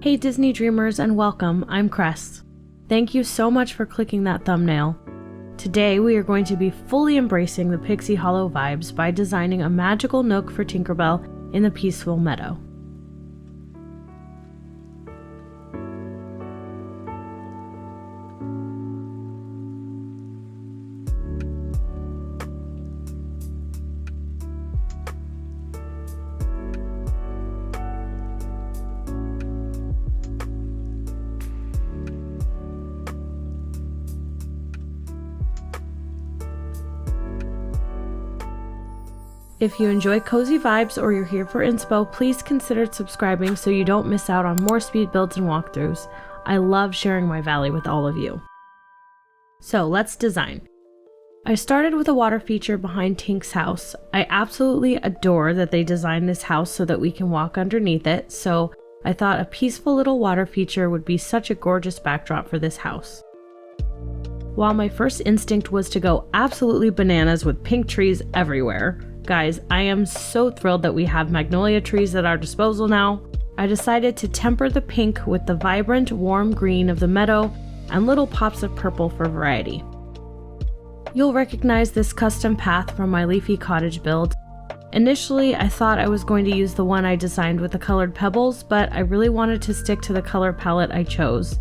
Hey Disney Dreamers, and welcome, I'm Cress. Thank you so much for clicking that thumbnail. Today we are going to be fully embracing the Pixie Hollow vibes by designing a magical nook for Tinkerbell in the peaceful meadow. If you enjoy cozy vibes or you're here for inspo, please consider subscribing so you don't miss out on more speed builds and walkthroughs. I love sharing my valley with all of you. So let's design. I started with a water feature behind Tink's house. I absolutely adore that they designed this house so that we can walk underneath it, so I thought a peaceful little water feature would be such a gorgeous backdrop for this house. While my first instinct was to go absolutely bananas with pink trees everywhere, guys, I am so thrilled that we have magnolia trees at our disposal now. I decided to temper the pink with the vibrant, warm green of the meadow and little pops of purple for variety. You'll recognize this custom path from my leafy cottage build. Initially, I thought I was going to use the one I designed with the colored pebbles, but I really wanted to stick to the color palette I chose.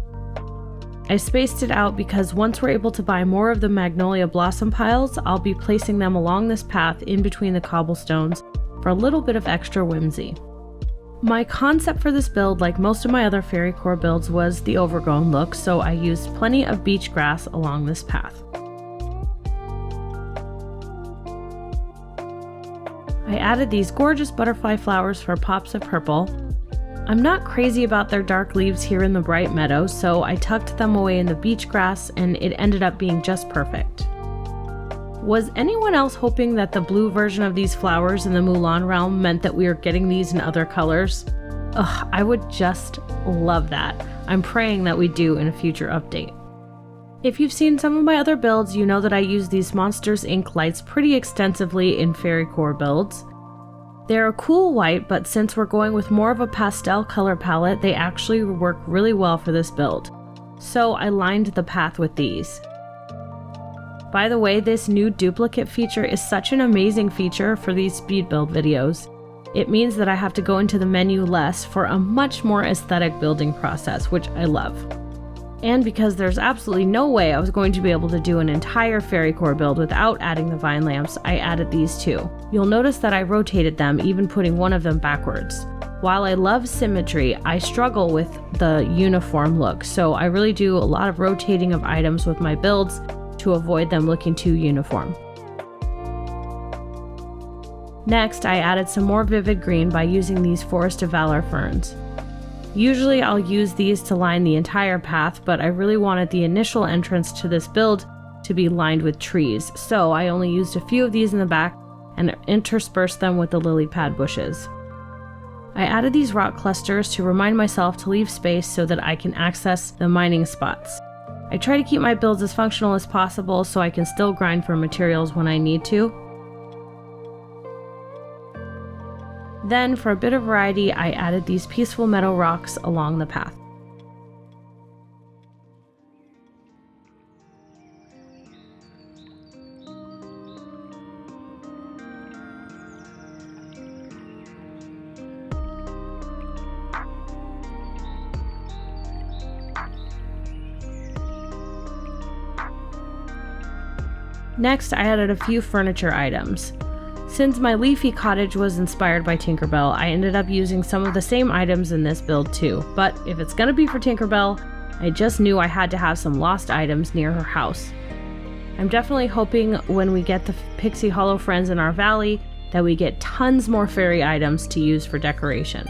I spaced it out because once we're able to buy more of the magnolia blossom piles, I'll be placing them along this path in between the cobblestones for a little bit of extra whimsy. My concept for this build, like most of my other fairy core builds, was the overgrown look, so I used plenty of beach grass along this path. I added these gorgeous butterfly flowers for pops of purple. I'm not crazy about their dark leaves here in the bright meadow, so I tucked them away in the beach grass and it ended up being just perfect. Was anyone else hoping that the blue version of these flowers in the Mulan realm meant that we were getting these in other colors? Ugh, I would just love that. I'm praying that we do in a future update. If you've seen some of my other builds, you know that I use these Monsters Inc. lights pretty extensively in fairy core builds. They're a cool white, but since we're going with more of a pastel color palette, they actually work really well for this build. So I lined the path with these. By the way, this new duplicate feature is such an amazing feature for these speed build videos. It means that I have to go into the menu less for a much more aesthetic building process, which I love. And because there's absolutely no way I was going to be able to do an entire fairy core build without adding the vine lamps, I added these too. You'll notice that I rotated them, even putting one of them backwards. While I love symmetry, I struggle with the uniform look, so I really do a lot of rotating of items with my builds to avoid them looking too uniform. Next, I added some more vivid green by using these Forest of Valor ferns. Usually I'll use these to line the entire path, but I really wanted the initial entrance to this build to be lined with trees, so I only used a few of these in the back and interspersed them with the lily pad bushes. I added these rock clusters to remind myself to leave space so that I can access the mining spots. I try to keep my builds as functional as possible so I can still grind for materials when I need to. Then, for a bit of variety, I added these peaceful meadow rocks along the path. Next, I added a few furniture items. Since my leafy cottage was inspired by Tinkerbell, I ended up using some of the same items in this build too, but if it's gonna be for Tinkerbell, I just knew I had to have some lost items near her house. I'm definitely hoping when we get the Pixie Hollow friends in our valley that we get tons more fairy items to use for decoration.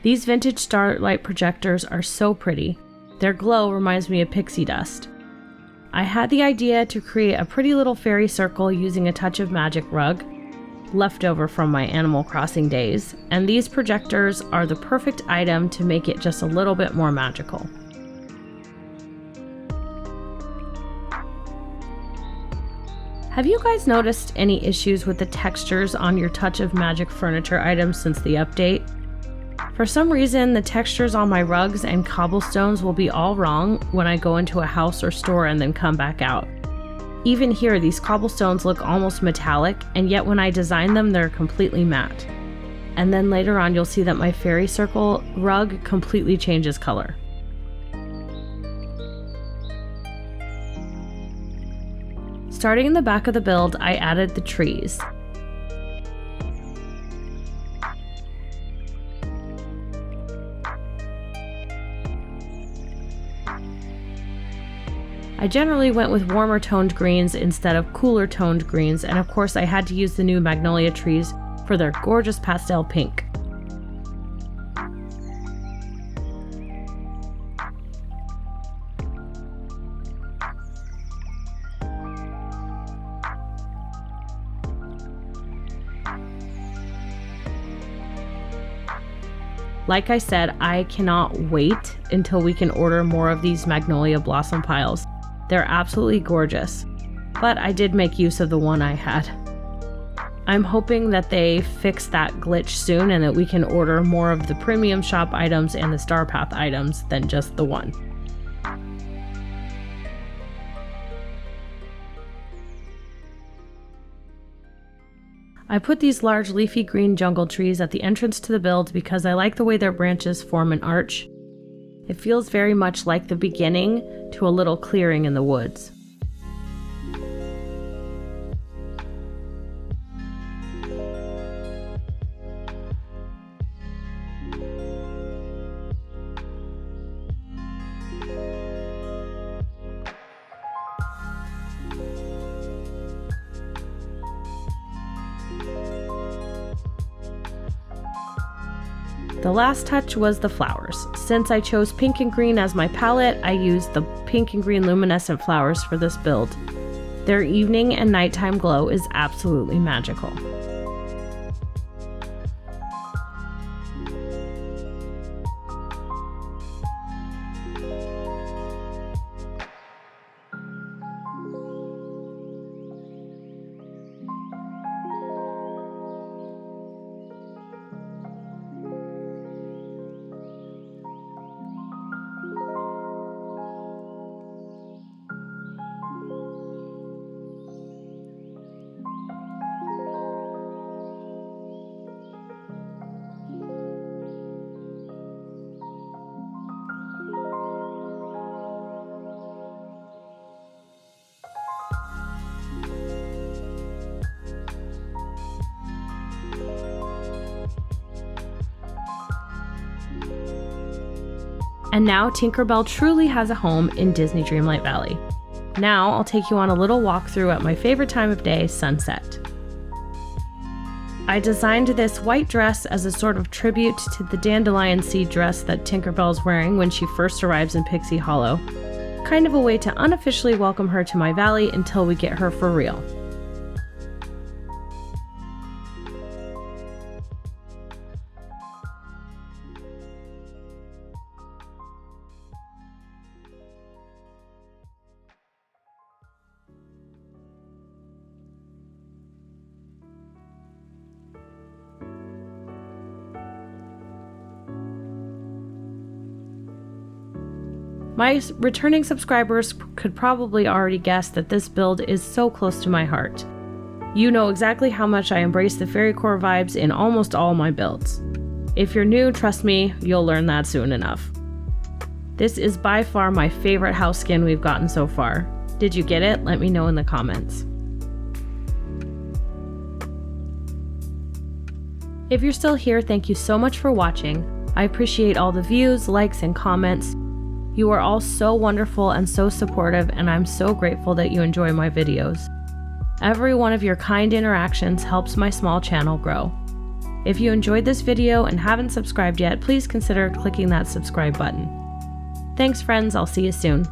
These vintage starlight projectors are so pretty. Their glow reminds me of pixie dust. I had the idea to create a pretty little fairy circle using a touch of magic rug, leftover from my Animal Crossing days, and these projectors are the perfect item to make it just a little bit more magical. Have you guys noticed any issues with the textures on your Touch of Magic furniture items since the update? For some reason, the textures on my rugs and cobblestones will be all wrong when I go into a house or store and then come back out. Even here, these cobblestones look almost metallic, and yet when I design them, they're completely matte. And then later on, you'll see that my fairy circle rug completely changes color. Starting in the back of the build, I added the trees. I generally went with warmer toned greens instead of cooler toned greens, and of course I had to use the new magnolia trees for their gorgeous pastel pink. Like I said, I cannot wait until we can order more of these magnolia blossom piles. They're absolutely gorgeous, but I did make use of the one I had. I'm hoping that they fix that glitch soon and that we can order more of the premium shop items and the Star Path items than just the one. I put these large leafy green jungle trees at the entrance to the build because I like the way their branches form an arch. It feels very much like the beginning to a little clearing in the woods. The last touch was the flowers. Since I chose pink and green as my palette, I used the pink and green luminescent flowers for this build. Their evening and nighttime glow is absolutely magical. And now Tinkerbell truly has a home in Disney Dreamlight Valley. Now I'll take you on a little walkthrough at my favorite time of day, sunset. I designed this white dress as a sort of tribute to the dandelion seed dress that Tinkerbell's wearing when she first arrives in Pixie Hollow. Kind of a way to unofficially welcome her to my valley until we get her for real. My returning subscribers could probably already guess that this build is so close to my heart. You know exactly how much I embrace the fairycore vibes in almost all my builds. If you're new, trust me, you'll learn that soon enough. This is by far my favorite house skin we've gotten so far. Did you get it? Let me know in the comments. If you're still here, thank you so much for watching. I appreciate all the views, likes, and comments. You are all so wonderful and so supportive, and I'm so grateful that you enjoy my videos. Every one of your kind interactions helps my small channel grow. If you enjoyed this video and haven't subscribed yet, please consider clicking that subscribe button. Thanks friends, I'll see you soon.